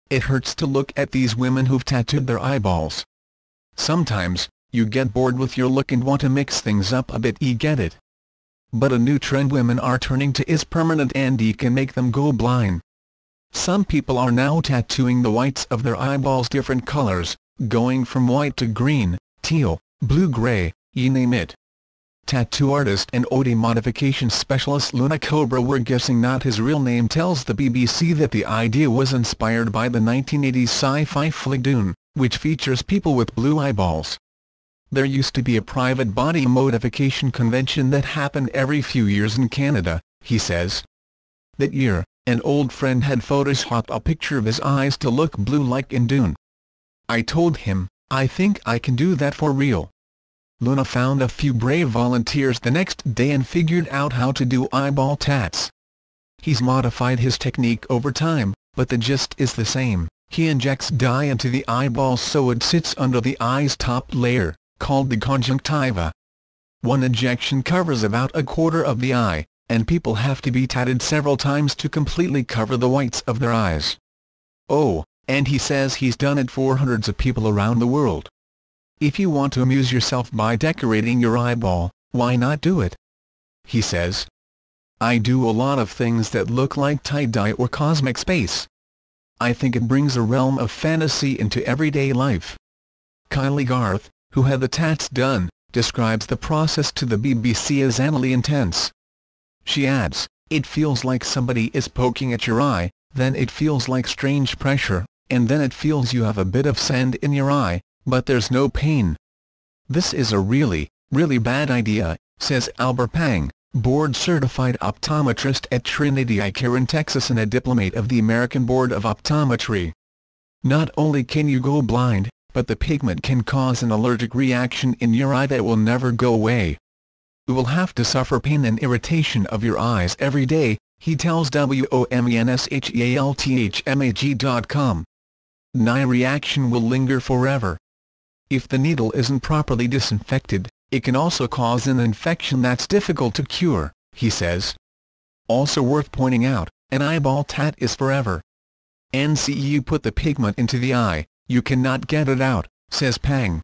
"It hurts to look at these women who've tattooed their eyeballs. Sometimes, you get bored with your look and want to mix things up a bit. You get it. But a new trend women are turning to is permanent, and it can make them go blind. Some people are now tattooing the whites of their eyeballs different colors, going from white to green, teal, blue-gray, you name it." Tattoo artist and OD modification specialist Luna Cobra, we're guessing not his real name, tells the BBC that the idea was inspired by the 1980s sci-fi flick Dune, which features people with blue eyeballs. "There used to be a private body modification convention that happened every few years in Canada," he says. "That year, an old friend had photoshopped a picture of his eyes to look blue like in Dune. I told him, I think I can do that for real." Luna found a few brave volunteers the next day and figured out how to do eyeball tats. He's modified his technique over time, but the gist is the same. He injects dye into the eyeballs so it sits under the eye's top layer, called the conjunctiva. One injection covers about a quarter of the eye, and people have to be tatted several times to completely cover the whites of their eyes. Oh, and he says he's done it for hundreds of people around the world. If you want to amuse yourself by decorating your eyeball, why not do it? He says. "I do a lot of things that look like tie-dye or cosmic space. I think it brings a realm of fantasy into everyday life." Kylie Garth, who had the tats done, describes the process to the BBC as anally intense. She adds, "It feels like somebody is poking at your eye, then it feels like strange pressure, and then it feels you have a bit of sand in your eye, but there's no pain. This is a really, really bad idea," says Albert Pang, board-certified optometrist at Trinity Eye Care in Texas and a diplomate of the American Board of Optometry. "Not only can you go blind, but the pigment can cause an allergic reaction in your eye that will never go away. You will have to suffer pain and irritation of your eyes every day," he tells WOMENSHEALTHMAG.com. "Eye reaction will linger forever. If the needle isn't properly disinfected, it can also cause an infection that's difficult to cure," he says. Also worth pointing out, an eyeball tat is forever. "NCE, you put the pigment into the eye, you cannot get it out," says Pang.